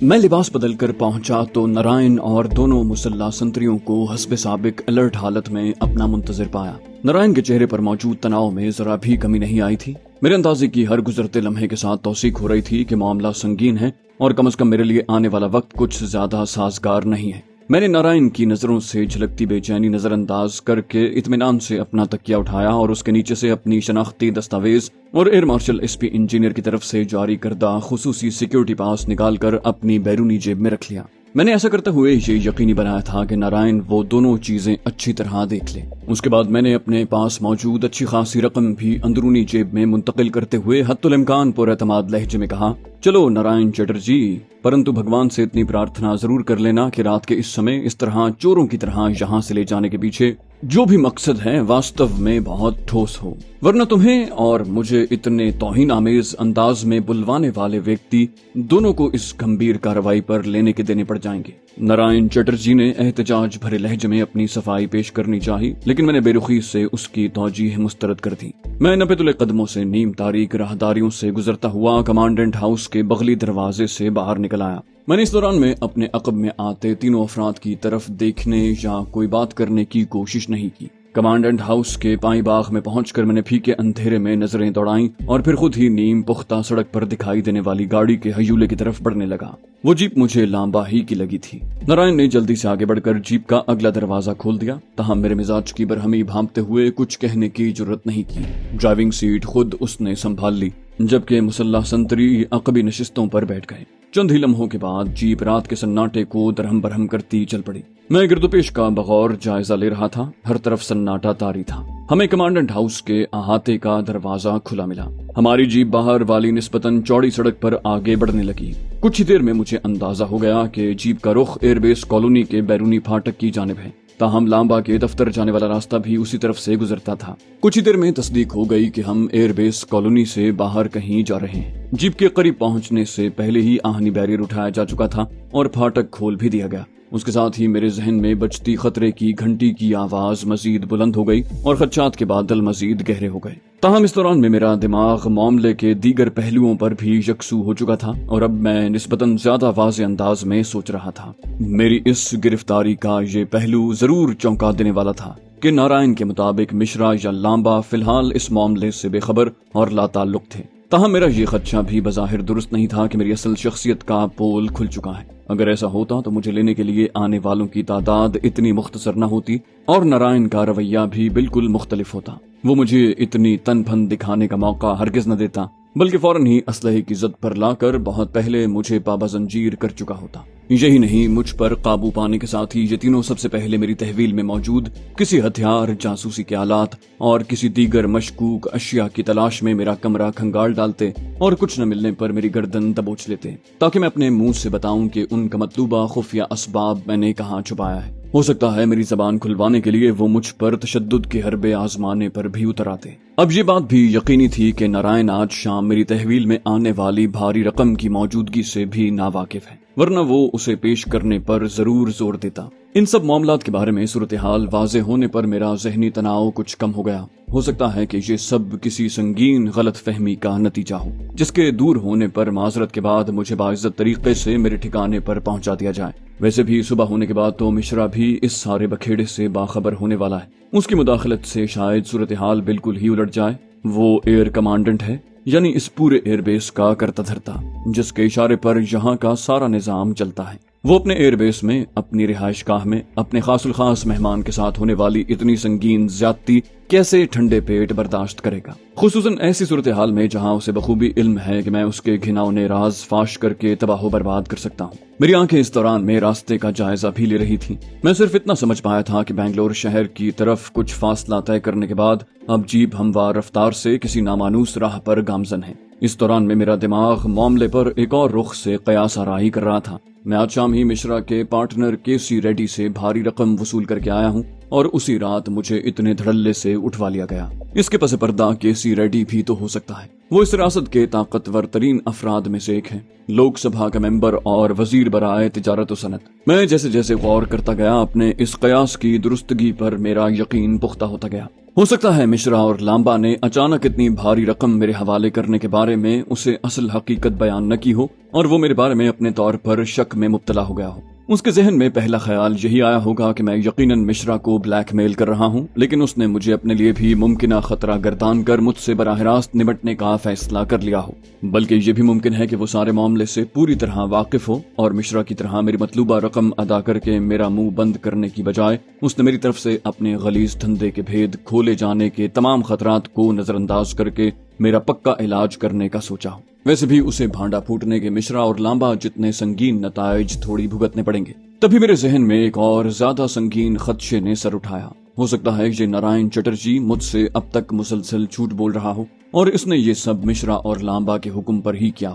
میں لباس بدل کر پہنچا تو نارائن اور دونوں مسلح سنتریوں کو حسب سابق الرٹ حالت میں اپنا منتظر پایا۔ نارائن کے چہرے پر موجود تناؤ میں ذرا بھی کمی نہیں آئی تھی۔ میرے اندازے کی ہر گزرتے لمحے کے ساتھ توثیق ہو رہی تھی کہ معاملہ سنگین ہے اور کم از کم میرے لیے آنے والا وقت کچھ زیادہ سازگار نہیں ہے۔ میں نے نارائن کی نظروں سے جھلکتی بے چینی نظر انداز کر کے اطمینان سے اپنا تکیہ اٹھایا اور اس کے نیچے سے اپنی شناختی دستاویز اور air marshal S P engineer کی طرف سے جاری کردہ خصوصی سیکیورٹی پاس نکال کر اپنی بیرونی جیب میں رکھ لیا۔ میں نے ایسا کرتے ہوئے یہ یقینی بنایا تھا کہ نارائن وہ دونوں چیزیں اچھی طرح دیکھ لے۔ اس کے بعد میں نے اپنے پاس موجود اچھی خاصی رقم بھی اندرونی جیب میں منتقل کرتے ہوئے حتی الامکان پر اعتماد لہجے میں کہا، چلو نارائن چیٹرجی، پرنتو بھگوان سے اتنی پرارتھنا ضرور کر لینا کہ رات کے اس سمے اس طرح چوروں کی طرح یہاں سے لے جانے کے پیچھے جو بھی مقصد ہے واستو میں بہت ٹھوس ہو، ورنہ تمہیں اور مجھے اتنے توہین آمیز انداز میں بلوانے والے ویکتی دونوں کو اس گمبھیر کارروائی پر لینے کے دینے پڑ جائیں گے۔ نارائن چیٹرجی نے احتجاج بھرے لہجے میں اپنی صفائی پیش کرنی چاہی، لیکن میں نے بے رخی سے اس کی توجیہ مسترد کر دی۔ میں نپے تلے قدموں سے نیم تاریک راہداریوں سے گزرتا ہوا کمانڈنٹ ہاؤس کے بغلی دروازے سے باہر نکل آیا۔ میں نے اس دوران میں اپنے عقب میں آتے تینوں افراد کی طرف دیکھنے یا کوئی بات کرنے کی کوشش نہیں کی۔ کمانڈنٹ ہاؤس کے پائیں باغ میں پہنچ کر میں نے پھیکے اندھیرے میں نظریں دوڑائیں اور پھر خود ہی نیم پختہ سڑک پر دکھائی دینے والی گاڑی کے ہیولے کی طرف بڑھنے لگا۔ وہ جیپ مجھے لامبا ہی کی لگی تھی۔ نارائن نے جلدی سے آگے بڑھ کر جیپ کا اگلا دروازہ کھول دیا، تاہم میرے مزاج کی برہمی بھانپتے ہوئے کچھ کہنے کی جرت نہیں کی۔ ڈرائیونگ سیٹ خود اس نے سنبھال لی، جبکہ مسلح سنتری عقبی نشستوں پر بیٹھ گئے۔ چند ہی لمحوں کے بعد جیپ رات کے سناٹے کو درہم برہم کرتی چل پڑی۔ میں گرد و پیش کا بغور جائزہ لے رہا تھا، ہر طرف سناٹا طاری تھا۔ ہمیں کمانڈنٹ ہاؤس کے احاطے کا دروازہ کھلا ملا۔ ہماری جیپ باہر والی نسبتاً چوڑی سڑک پر آگے بڑھنے لگی۔ کچھ ہی دیر میں مجھے اندازہ ہو گیا کہ جیپ کا رخ ایئر بیس کالونی کے بیرونی پھاٹک کی جانب ہے، تاہم لامبا کے دفتر جانے والا راستہ بھی اسی طرف سے گزرتا تھا۔ کچھ ہی دیر میں تصدیق ہو گئی کہ ہم ایئر بیس کالونی سے باہر کہیں جا رہے ہیں۔ جیپ کے قریب پہنچنے سے پہلے ہی آہنی بیریئر اٹھایا جا چکا تھا اور پھاٹک کھول بھی دیا گیا۔ اس کے ساتھ ہی میرے ذہن میں بجتی خطرے کی گھنٹی کی آواز مزید بلند ہو گئی اور خدشات کے بادل مزید گہرے ہو گئے۔ تاہم اس دوران میں میرا دماغ معاملے کے دیگر پہلوؤں پر بھی یکسو ہو چکا تھا اور اب میں نسبتاً زیادہ واضح انداز میں سوچ رہا تھا۔ میری اس گرفتاری کا یہ پہلو ضرور چونکا دینے والا تھا کہ نارائن کے مطابق مشرا یا لامبا فی الحال اس معاملے سے بے خبر اور لا تعلق تھے۔ تاہم میرا یہ خدشہ بھی بظاہر درست نہیں تھا کہ میری اصل شخصیت کا پول کھل چکا ہے۔ اگر ایسا ہوتا تو مجھے لینے کے لیے آنے والوں کی تعداد اتنی مختصر نہ ہوتی اور نارائن کا رویہ بھی بالکل مختلف ہوتا۔ وہ مجھے اتنی تن پھن دکھانے کا موقع ہرگز نہ دیتا، بلکہ فوراً ہی اسلحے کی زد پر لا کر بہت پہلے مجھے پابا زنجیر کر چکا ہوتا۔ یہی نہیں، مجھ پر قابو پانے کے ساتھ ہی یہ تینوں سب سے پہلے میری تحویل میں موجود کسی ہتھیار، جاسوسی کے آلات اور کسی دیگر مشکوک اشیاء کی تلاش میں میرا کمرہ کھنگال ڈالتے اور کچھ نہ ملنے پر میری گردن دبوچ لیتے، تاکہ میں اپنے منہ سے بتاؤں کہ ان کا مطلوبہ خفیہ اسباب میں نے کہاں چھپایا ہے۔ ہو سکتا ہے میری زبان کھلوانے کے لیے وہ مجھ پر تشدد کے حربے آزمانے پر بھی اتر آتے۔ اب یہ بات بھی یقینی تھی کہ نارائن آج شام میری تحویل میں آنے والی بھاری رقم کی موجودگی سے بھی ناواقف ہے، ورنہ وہ اسے پیش کرنے پر ضرور زور دیتا۔ ان سب معاملات کے بارے میں صورتحال واضح ہونے پر میرا ذہنی تناؤ کچھ کم ہو گیا۔ ہو سکتا ہے کہ یہ سب کسی سنگین غلط فہمی کا نتیجہ ہو، جس کے دور ہونے پر معذرت کے بعد مجھے باعزت طریقے سے میرے ٹھکانے پر پہنچا دیا جائے۔ ویسے بھی صبح ہونے کے بعد تو مشرا بھی اس سارے بکھیڑے سے باخبر ہونے والا ہے۔ اس کی مداخلت سے شاید صورتحال بالکل ہی الٹ جائے۔ وہ ایئر کمانڈنٹ ہے، یعنی اس پورے ایئر بیس کا کرتا دھرتا، جس کے اشارے پر یہاں کا سارا نظام چلتا ہے۔ وہ اپنے ایئر بیس میں، اپنی رہائش گاہ میں، اپنے خاص الخاص مہمان کے ساتھ ہونے والی اتنی سنگین زیادتی کیسے ٹھنڈے پیٹ برداشت کرے گا، خصوصاً ایسی صورتحال میں جہاں اسے بخوبی علم ہے کہ میں اس کے گھناؤنے راز فاش کر کے تباہ و برباد کر سکتا ہوں۔ میری آنکھیں اس دوران میں راستے کا جائزہ بھی لے رہی تھیں۔ میں صرف اتنا سمجھ پایا تھا کہ بنگلور شہر کی طرف کچھ فاصلہ طے کرنے کے بعد اب جیپ ہموار رفتار سے کسی نامانوس راہ پر گامزن ہے۔ اس دوران میں میرا دماغ معاملے پر ایک اور رخ سے قیاس آرائی کر رہا تھا۔ میں آج شام ہی مشرا کے پارٹنر کیسی ریڈی سے بھاری رقم وصول کر کے آیا ہوں اور اسی رات مجھے اتنے دھڑلے سے اٹھوا لیا گیا۔ اس کے پس پردہ کیسی ریڈی بھی تو ہو سکتا ہے۔ وہ اس ریاست کے طاقتور ترین افراد میں سے ایک ہے، لوک سبھا کا ممبر اور وزیر برائے تجارت و صنعت۔ میں جیسے جیسے غور کرتا گیا اپنے اس قیاس کی درستگی پر میرا یقین پختہ ہوتا گیا۔ ہو سکتا ہے مشرا اور لامبا نے اچانک اتنی بھاری رقم میرے حوالے کرنے کے بارے میں اسے اصل حقیقت بیان نہ کی ہو اور وہ میرے بارے میں اپنے طور پر شک میں مبتلا ہو گیا ہو۔ اس کے ذہن میں پہلا خیال یہی آیا ہوگا کہ میں یقیناً مشرا کو بلیک میل کر رہا ہوں، لیکن اس نے مجھے اپنے لیے بھی ممکنہ خطرہ گردان کر مجھ سے براہ راست نمٹنے کا فیصلہ کر لیا ہو۔ بلکہ یہ بھی ممکن ہے کہ وہ سارے معاملے سے پوری طرح واقف ہو اور مشرا کی طرح میری مطلوبہ رقم ادا کر کے میرا منہ بند کرنے کی بجائے اس نے میری طرف سے اپنے غلیظ دھندے کے بھید کھولے جانے کے تمام خطرات کو نظر انداز کر کے میرا پکا علاج کرنے کا سوچا ہو۔ ویسے بھی اسے بھانڈا پھوٹنے کے مشرا اور لامبا جتنے سنگین نتائج تھوڑی بھگتنے پڑیں گے۔ تبھی میرے ذہن میں ایک اور زیادہ سنگین خدشے نے سر اٹھایا۔ ہو سکتا ہے یہ نارائن چٹرجی مجھ سے اب تک مسلسل جھوٹ بول رہا ہو اور اس نے یہ سب مشرا اور لامبا کے حکم پر ہی کیا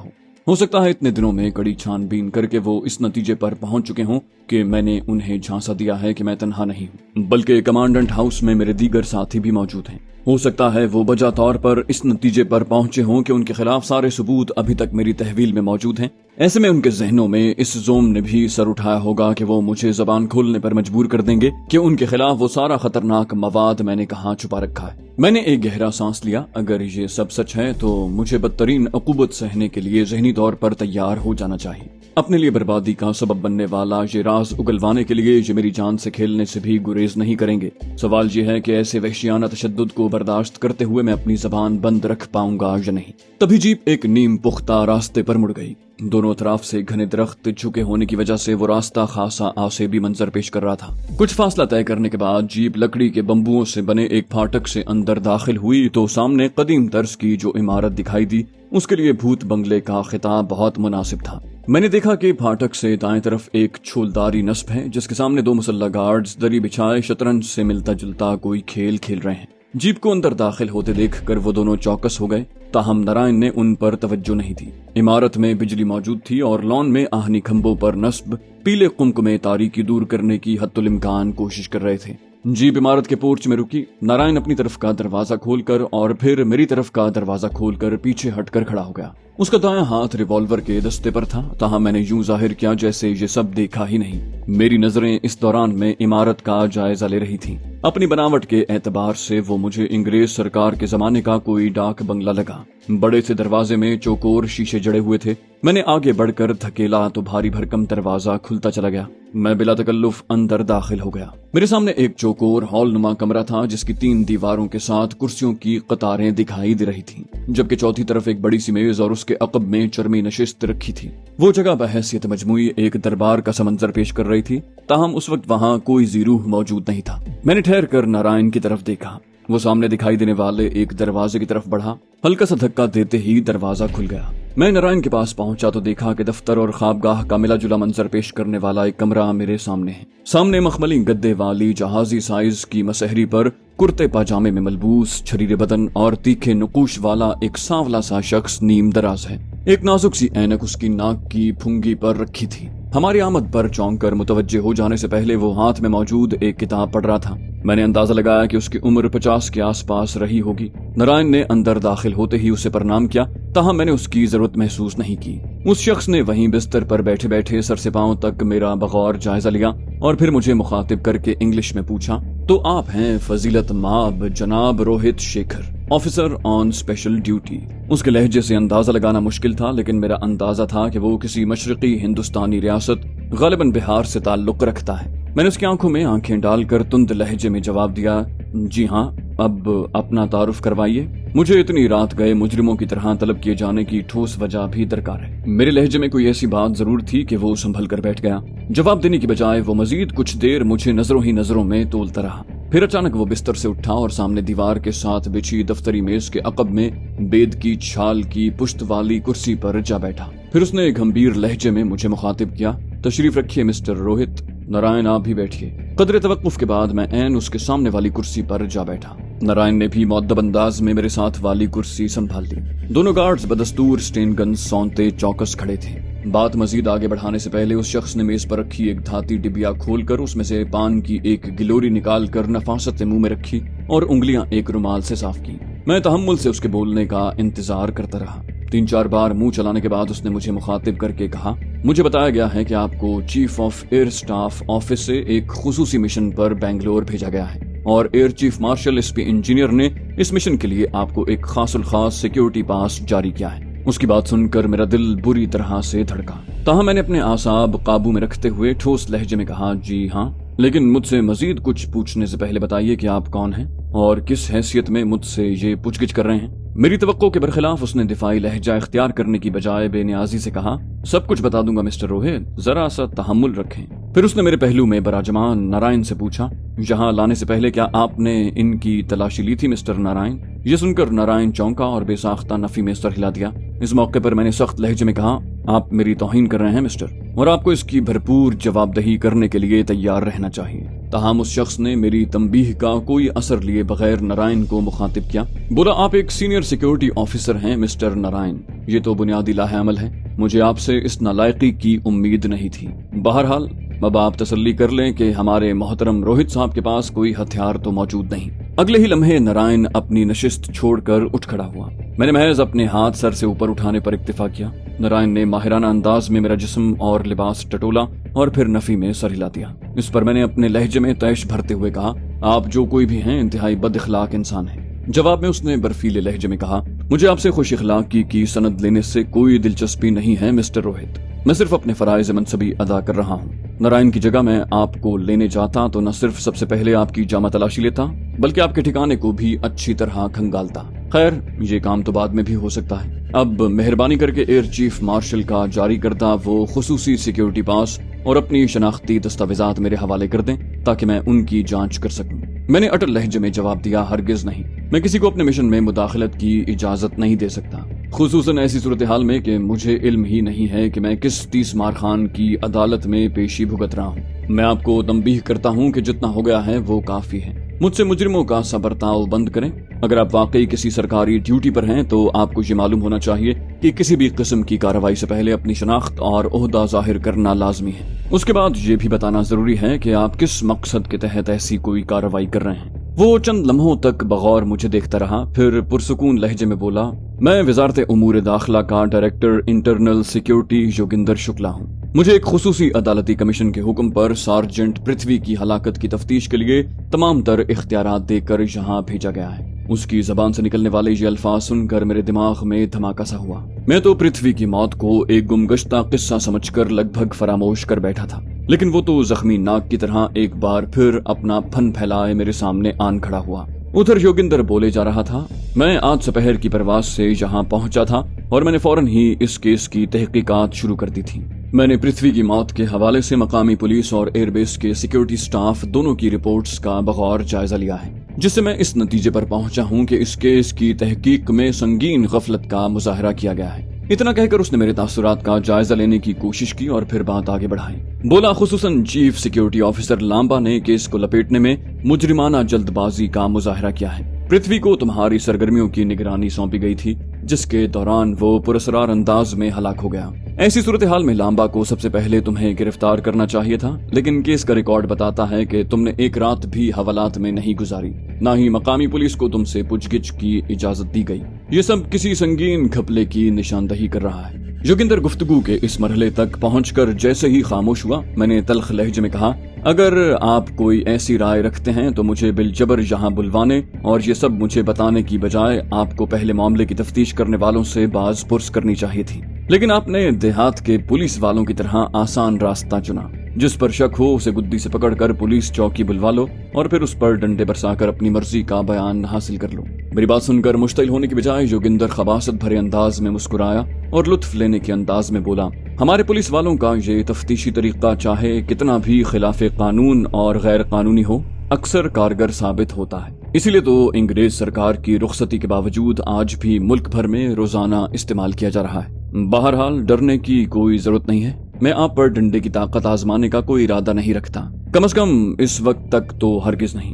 ہو سکتا ہے اتنے دنوں میں کڑی چھان بین کر کے وہ اس نتیجے پر پہنچ چکے ہوں کہ میں نے انہیں جھانسا دیا ہے کہ میں تنہا نہیں ہوں، بلکہ کمانڈنٹ ہاؤس میں میرے دیگر ساتھی بھی موجود ہیں۔ ہو سکتا ہے وہ وجہ طور پر اس نتیجے پر پہنچے ہوں کہ ان کے خلاف سارے ثبوت ابھی تک میری تحویل میں موجود ہیں۔ ایسے میں ان کے ذہنوں میں اس زوم نے بھی سر اٹھایا ہوگا کہ وہ مجھے زبان کھولنے پر مجبور کر دیں گے کہ ان کے خلاف وہ سارا خطرناک مواد میں نے کہاں چھپا رکھا ہے۔ میں نے ایک گہرا سانس لیا۔ اگر یہ سب سچ ہے تو مجھے بدترین عقوبت سہنے کے لیے ذہنی طور پر تیار ہو جانا چاہیے۔ اپنے لیے بربادی کا سبب بننے والا یہ راز اگلوانے کے لیے یہ میری جان سے کھیلنے سے بھی گریز نہیں کریں گے۔ سوال یہ ہے کہ ایسے وحشیانہ تشدد کو برداشت کرتے ہوئے میں اپنی زبان بند رکھ پاؤں گا یا نہیں۔ تبھی جیپ ایک نیم پختہ راستے پر مڑ گئی۔ دونوں اطراف سے گھنے درخت جھکے ہونے کی وجہ سے وہ راستہ خاصا آسیبی منظر پیش کر رہا تھا۔ کچھ فاصلہ طے کرنے کے بعد جیپ لکڑی کے بمبوؤں سے بنے ایک پھاٹک سے اندر داخل ہوئی تو سامنے قدیم طرز کی جو عمارت دکھائی دی اس کے لیے بھوت بنگلے کا خطاب بہت مناسب تھا۔ میں نے دیکھا کہ پھاٹک سے دائیں طرف ایک چھولداری نصب ہے جس کے سامنے دو مسلح گارڈز دری بچھائے شطرنج سے ملتا جلتا کوئی کھیل کھیل رہے ہیں۔ جیپ کو اندر داخل ہوتے دیکھ کر وہ دونوں چوکس ہو گئے، تاہم نارائن نے ان پر توجہ نہیں دی۔ عمارت میں بجلی موجود تھی اور لان میں آہنی کھمبوں پر نصب پیلے قمقمے تاریکی دور کرنے کی حتی الامکان کوشش کر رہے تھے۔ جیپ عمارت کے پورچ میں رکی۔ نارائن اپنی طرف کا دروازہ کھول کر اور پھر میری طرف کا دروازہ کھول کر پیچھے ہٹ کر کھڑا ہو گیا۔ اس کا دایاں ہاتھ ریوالور کے دستے پر تھا، تاہم میں نے یوں ظاہر کیا جیسے یہ سب دیکھا ہی نہیں۔ میری نظریں اس دوران میں عمارت کا جائزہ لے رہی تھیں۔ اپنی بناوٹ کے اعتبار سے وہ مجھے انگریز سرکار کے زمانے کا کوئی ڈاک بنگلہ لگا۔ بڑے سے دروازے میں چوکور شیشے جڑے ہوئے تھے۔ میں نے آگے بڑھ کر دھکیلا تو بھاری بھرکم دروازہ کھلتا چلا گیا۔ میں بلا تکلف اندر داخل ہو گیا۔ میرے سامنے ایک چوکور ہال نما کمرہ تھا جس کی 3 دیواروں کے ساتھ کرسیوں کی قطاریں دکھائی دے رہی تھیں، جبکہ چوتھی طرف ایک بڑی سی میز اور اس کے عقب میں چرمی نشست رکھی تھی۔ وہ جگہ بحیثیت مجموعی ایک دربار کا سمنظر پیش کر رہی تھی، تاہم اس وقت وہاں کوئی زیروح موجود نہیں تھا۔ میں نے ٹھہر کر نارائن کی طرف دیکھا۔ وہ سامنے دکھائی دینے والے ایک دروازے کی طرف بڑھا۔ ہلکا سا دھکا دیتے ہی دروازہ کھل گیا۔ میں نارائن کے پاس پہنچا تو دیکھا کہ دفتر اور خوابگاہ کا ملا جلا منظر پیش کرنے والا ایک کمرہ میرے سامنے ہے۔ سامنے مخملی گدے والی جہازی سائز کی مسہری پر کرتے پاجامے میں ملبوس چھریرے بدن اور تیکھے نقوش والا ایک سانولا سا شخص نیم دراز ہے۔ ایک نازک سی اینک اس کی ناک کی پھنگی پر رکھی تھی۔ ہماری آمد پر چونک کر متوجہ ہو جانے سے پہلے وہ ہاتھ میں موجود ایک کتاب پڑھ رہا تھا۔ میں نے اندازہ لگایا کہ اس کی عمر 50 کے آس پاس رہی ہوگی۔ نارائن نے اندر داخل ہوتے ہی اسے پرنام کیا، تاہم میں نے اس کی ضرورت محسوس نہیں کی۔ اس شخص نے وہیں بستر پر بیٹھے بیٹھے سر سے پاؤں تک میرا بغور جائزہ لیا اور پھر مجھے مخاطب کر کے انگلش میں پوچھا، تو آپ ہیں فضیلت مآب جناب روہت شیکھر، آفیسر آن اسپیشل ڈیوٹی۔ اس کے لہجے سے اندازہ لگانا مشکل تھا، لیکن میرا اندازہ تھا کہ وہ کسی مشرقی ہندوستانی ریاست غالباً بہار سے تعلق رکھتا ہے۔ میں نے اس کی آنکھوں میں آنکھیں ڈال کر تند لہجے میں جواب دیا، جی ہاں، اب اپنا تعارف کروائیے۔ مجھے اتنی رات گئے مجرموں کی طرح طلب کیے جانے کی ٹھوس وجہ بھی درکار ہے۔ میرے لہجے میں کوئی ایسی بات ضرور تھی کہ وہ سنبھل کر بیٹھ گیا۔ جواب دینے کی بجائے وہ مزید کچھ دیر مجھے نظروں ہی نظروں میں تولتا رہا۔ پھر اچانک وہ بستر سے اٹھا اور سامنے دیوار کے ساتھ بچھی دفتری میز کے عقب میں بید کی چھال کی پشت والی کرسی پر جا بیٹھا۔ پھر اس نے گھمبیر لہجے میں مجھے مخاطب کیا، تشریف رکھیے مسٹر روہت، نارائن آپ بھی بیٹھیے۔ قدر توقف کے بعد میں عین اس کے سامنے والی کرسی پر جا بیٹھا۔ نارائن نے بھی مؤدب انداز میں میرے ساتھ والی کرسی سنبھال لی۔ دونوں گارڈز بدستور سٹین گنز سونتے چوکس کھڑے تھے۔ بات مزید آگے بڑھانے سے پہلے اس شخص نے میز پر رکھی ایک دھاتی ڈبیا کھول کر اس میں سے پان کی ایک گلوری نکال کر نفاست سے منہ میں رکھی اور انگلیاں ایک رومال سے صاف کی۔ میں تحمل سے اس کے بولنے کا انتظار کرتا رہا۔ 3-4 بار منہ چلانے کے بعد اس نے مجھے مخاطب کر کے کہا، مجھے بتایا گیا ہے کہ آپ کو chief of air staff office سے ایک خصوصی مشن پر بنگلور بھیجا گیا ہے اور air chief marshal S P engineer نے اس مشن کے لیے آپ کو ایک خاص الخاص سیکیورٹی پاس جاری کیا ہے۔ اس کی بات سن کر میرا دل بری طرح سے دھڑکا، تاہم میں نے اپنے اعصاب قابو میں رکھتے ہوئے ٹھوس لہجے میں کہا، جی ہاں، لیکن مجھ سے مزید کچھ پوچھنے سے پہلے بتائیے کہ آپ کون ہیں اور کس حیثیت میں مجھ سے یہ پوچھ گچھ کر رہے ہیں۔ میری توقع کے برخلاف اس نے دفاعی لہجہ اختیار کرنے کی بجائے بے نیازی سے کہا، سب کچھ بتا دوں گا مسٹر روہت، ذرا سا تحمل رکھیں۔ پھر اس نے میرے پہلو میں براجمان نارائن سے پوچھا، یہاں لانے سے پہلے کیا آپ نے ان کی تلاشی لی تھی مسٹر نارائن؟ یہ سن کر نارائن چونکا اور بے ساختہ نفی میں سر ہلا دیا۔ اس موقع پر میں نے سخت لہجے میں کہا، آپ میری توہین کر رہے ہیں مسٹر، اور آپ کو اس کی بھرپور جواب دہی کرنے کے لیے تیار رہنا چاہیے۔ تاہم اس شخص نے میری تنبیہ کا کوئی اثر لیے بغیر نارائن کو مخاطب کیا، بولا، آپ ایک سینئر سیکیورٹی آفیسر ہیں مسٹر نارائن، یہ تو بنیادی لاہ عمل ہے، مجھے آپ سے اس نالائقی کی امید نہیں تھی۔ بہرحال اب آپ تسلی کر لیں کہ ہمارے محترم روہت صاحب کے پاس کوئی ہتھیار تو موجود نہیں۔ اگلے ہی لمحے نارائن اپنی نشست چھوڑ کر اٹھ کھڑا ہوا۔ میں نے محض اپنے ہاتھ سر سے اوپر اٹھانے پر اکتفا کیا۔ نارائن نے ماہرانہ انداز میں میرا جسم اور لباس ٹٹولا اور پھر نفی میں سر ہلا دیا۔ اس پر میں نے اپنے لہجے میں طیش بھرتے ہوئے کہا، آپ جو کوئی بھی ہیں انتہائی بد اخلاق انسان ہیں۔ جواب میں اس نے برفیلے لہجے میں کہا، مجھے آپ سے خوش اخلاقی کی سند لینے سے کوئی دلچسپی نہیں ہے مسٹر روہت، میں صرف اپنے فرائض منصبی ادا کر رہا ہوں۔ نارائن کی جگہ میں آپ کو لینے جاتا تو نہ صرف سب سے پہلے آپ کی جامہ تلاشی لیتا بلکہ آپ کے ٹھکانے کو بھی اچھی طرح کھنگالتا۔ خیر، یہ کام تو بعد میں بھی ہو سکتا ہے۔ اب مہربانی کر کے ایئر چیف مارشل کا جاری کردہ وہ خصوصی سیکیورٹی پاس اور اپنی شناختی دستاویزات میرے حوالے کر دیں تاکہ میں ان کی جانچ کر سکوں۔ میں نے اٹل لہجے میں جواب دیا، ہرگز نہیں، میں کسی کو اپنے مشن میں مداخلت کی اجازت نہیں دے سکتا، خصوصاً ایسی صورتحال میں کہ مجھے علم ہی نہیں ہے کہ میں کس 30 مار خان کی عدالت میں پیشی بھگت رہا ہوں۔ میں آپ کو تنبیہ کرتا ہوں کہ جتنا ہو گیا ہے وہ کافی ہے، مجھ سے مجرموں کا سا برتاؤ بند کریں۔ اگر آپ واقعی کسی سرکاری ڈیوٹی پر ہیں تو آپ کو یہ معلوم ہونا چاہیے کہ کسی بھی قسم کی کارروائی سے پہلے اپنی شناخت اور عہدہ ظاہر کرنا لازمی ہے۔ اس کے بعد یہ بھی بتانا ضروری ہے کہ آپ کس مقصد کے تحت ایسی کوئی کارروائی کر رہے ہیں۔ وہ چند لمحوں تک بغور مجھے دیکھتا رہا، پھر پرسکون لہجے میں بولا، میں وزارت امور داخلہ کا director internal security Yogender Shukla ہوں۔ مجھے ایک خصوصی عدالتی کمیشن کے حکم پر سارجنٹ پرتھوی کی ہلاکت کی تفتیش کے لیے تمام تر اختیارات دے کر یہاں بھیجا گیا ہے۔ اس کی زبان سے نکلنے والے یہ الفاظ سن کر میرے دماغ میں دھماکہ سا ہوا۔ میں تو پرتھوی کی موت کو ایک گمگشتہ قصہ سمجھ کر لگ بھگ فراموش کر بیٹھا تھا، لیکن وہ تو زخمی ناک کی طرح ایک بار پھر اپنا پھن پھیلائے میرے سامنے آن کھڑا ہوا۔ ادھر یوگندر بولے جا رہا تھا، میں آج سپہر کی پرواز سے یہاں پہنچا تھا اور میں نے فوراً ہی اس کیس کی تحقیقات شروع کر دی تھی۔ میں نے پرتھوی کی موت کے حوالے سے مقامی پولیس اور ایئر بیس کے سیکیورٹی سٹاف دونوں کی رپورٹس کا بغور جائزہ لیا ہے، جس سے میں اس نتیجے پر پہنچا ہوں کہ اس کیس کی تحقیق میں سنگین غفلت کا مظاہرہ کیا گیا ہے۔ اتنا کہہ کر اس نے میرے تاثرات کا جائزہ لینے کی کوشش کی اور پھر بات آگے بڑھائی۔ بولا، خصوصاً چیف سیکیورٹی آفیسر لامبا نے کیس کو لپیٹنے میں مجرمانہ جلد بازی کا مظاہرہ کیا ہے۔ پرتھوی کو تمہاری سرگرمیوں کی نگرانی سونپی گئی تھی، جس کے دوران وہ پراسرار انداز میں ہلاک ہو گیا۔ ایسی صورتحال میں لامبا کو سب سے پہلے تمہیں گرفتار کرنا چاہیے تھا، لیکن کیس کا ریکارڈ بتاتا ہے کہ تم نے ایک رات بھی حوالات میں نہیں گزاری، نہ ہی مقامی پولیس کو تم سے پوچھ گچھ کی اجازت دی گئی۔ یہ سب کسی سنگین گھپلے کی نشاندہی کر رہا ہے۔ یوگندر گفتگو کے اس مرحلے تک پہنچ کر جیسے ہی خاموش ہوا، میں نے تلخ لہجے میں کہا، اگر آپ کوئی ایسی رائے رکھتے ہیں تو مجھے بالجبر یہاں بلوانے اور یہ سب مجھے بتانے کی بجائے آپ کو پہلے معاملے کی تفتیش کرنے والوں سے باز پرس کرنی چاہیے تھی، لیکن آپ نے دیہات کے پولیس والوں کی طرح آسان راستہ چنا۔ جس پر شک ہو اسے گدی سے پکڑ کر پولیس چوکی بلوا لو اور پھر اس پر ڈنڈے برسا کر اپنی مرضی کا بیان حاصل کر لو۔ میری بات سن کر مشتعل ہونے کی بجائے یوگندر خباثت بھرے انداز میں مسکرایا اور لطف لینے کے انداز میں بولا، ہمارے پولیس والوں کا یہ تفتیشی طریقہ چاہے کتنا بھی خلاف قانون اور غیر قانونی ہو، اکثر کارگر ثابت ہوتا ہے۔ اسی لیے تو انگریز سرکار کی رخصتی کے باوجود آج بھی ملک بھر میں روزانہ استعمال کیا جا رہا ہے۔ بہرحال ڈرنے کی کوئی ضرورت نہیں ہے، میں آپ پر ڈنڈے کی طاقت آزمانے کا کوئی ارادہ نہیں رکھتا، کم از کم اس وقت تک تو ہرگز نہیں،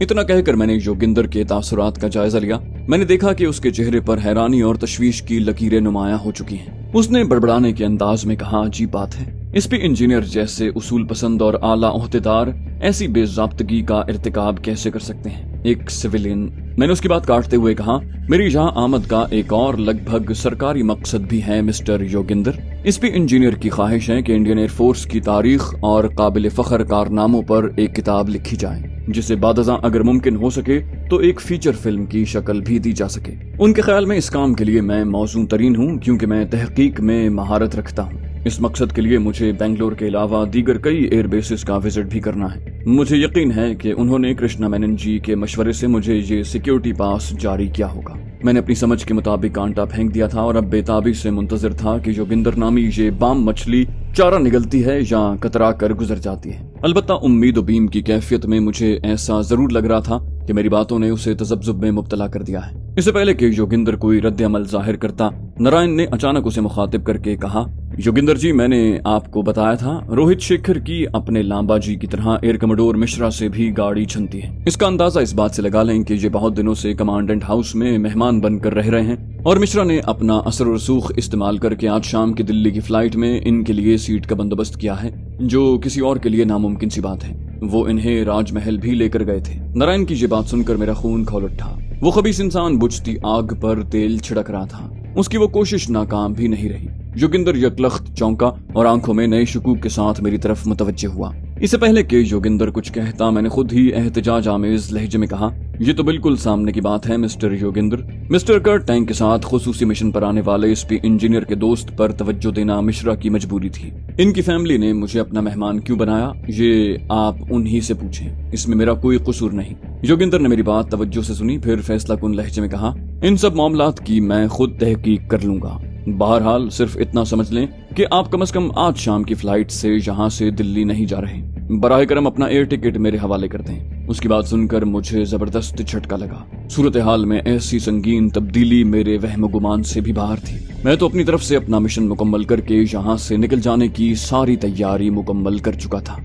اتنا کہہ کر میں نے یوگندر کے تاثرات کا جائزہ لیا۔ میں نے دیکھا کہ اس کے چہرے پر حیرانی اور تشویش کی لکیریں نمایاں ہو چکی ہیں۔ اس نے بڑبڑانے کے انداز میں کہا، عجیب بات ہے، اس پہ انجینئر جیسے اصول پسند اور اعلیٰ عہدیدار ایسی بے ضابطگی کا ارتکاب کیسے کر سکتے ہیں، ایک سویلین۔ میں نے اس کی بات کاٹتے ہوئے کہا، میری یہاں آمد کا ایک اور لگ بھگ سرکاری مقصد بھی ہے مسٹر یوگندر۔ اس پہ انجینئر کی خواہش ہے کہ انڈین ایئر فورس کی تاریخ اور قابل فخر کارناموں پر ایک کتاب لکھی جائے، جسے بعد ازاں اگر ممکن ہو سکے تو ایک فیچر فلم کی شکل بھی دی جا سکے۔ ان کے خیال میں اس کام کے لیے میں موزوں ترین ہوں، کیونکہ میں تحقیق میں مہارت رکھتا ہوں۔ اس مقصد کے لیے مجھے بنگلور کے علاوہ دیگر کئی ایئر بیسز کا وزٹ بھی کرنا ہے۔ مجھے یقین ہے کہ انہوں نے کرشنا مینن جی کے مشورے سے مجھے یہ سیکیورٹی پاس جاری کیا ہوگا۔ میں نے اپنی سمجھ کے مطابق کانٹا پھینک دیا تھا اور اب بےتابی سے منتظر تھا کہ یوگندر نامی یہ بام مچھلی چارہ نگلتی ہے یا کترا کر گزر جاتی ہے۔ البتہ امید و بیم کی کیفیت میں مجھے ایسا ضرور لگ رہا تھا کہ میری باتوں نے اسے تذبذب میں مبتلا کر دیا ہے۔ اس سے پہلے کہ یوگندر کوئی رد عمل ظاہر کرتا، نارائن نے اچانک اسے مخاطب کر کے کہا، یوگندر جی، میں نے آپ کو بتایا تھا روہت شیکھر کی اپنے لامبا جی کی طرح ایئر کموڈور مشرا سے بھی گاڑی چھنتی ہے۔ اس کا اندازہ اس بات سے لگا لیں کہ یہ بہت دنوں سے کمانڈنٹ ہاؤس میں مہمان بن کر رہ رہے ہیں، اور مشرا نے اپنا اثر و رسوخ استعمال کر کے آج شام کی دلی کی فلائٹ میں ان کے لیے سیٹ کا بندوبست کیا ہے، جو کسی اور کے لیے ناممکن سی بات ہے۔ وہ انہیں راج محل بھی لے کر گئے تھے۔ نارائن کی یہ بات سن کر میرا خون کھول اٹھا۔ وہ خبیث انسان بجھتی آگ پر تیل چھڑک رہا تھا۔ اس کی وہ کوشش ناکام بھی نہیں رہی۔ یوگندر یکلخت چونکا اور آنکھوں میں نئے شکوک کے ساتھ میری طرف متوجہ ہوا۔ اس سے پہلے کہ یوگندر کچھ کہتا، میں نے خود ہی احتجاج آمیز لہجے میں کہا، یہ تو بالکل سامنے کی بات ہے مسٹر یوگندر۔ مسٹر کرٹ ٹینک کے ساتھ خصوصی مشن پر آنے والے اس پی انجینئر کے دوست پر توجہ دینا مشرا کی مجبوری تھی۔ ان کی فیملی نے مجھے اپنا مہمان کیوں بنایا، یہ آپ انہی سے پوچھیں، اس میں میرا کوئی قصور نہیں۔ یوگندر نے میری بات توجہ سے سنی، پھر فیصلہ کن لہجے میں کہا، ان سب معاملات کی میں خود تحقیق کر لوں گا۔ بہرحال صرف اتنا سمجھ لیں کہ آپ کم از کم آج شام کی فلائٹ سے یہاں سے دلی نہیں جا رہے۔ براہ کرم اپنا ایئر ٹکٹ میرے حوالے کر دیں۔ اس کی بات سن کر مجھے زبردست جھٹکا لگا۔ صورتحال میں ایسی سنگین تبدیلی میرے وہم و گمان سے بھی باہر تھی۔ میں تو اپنی طرف سے اپنا مشن مکمل کر کے یہاں سے نکل جانے کی ساری تیاری مکمل کر چکا تھا۔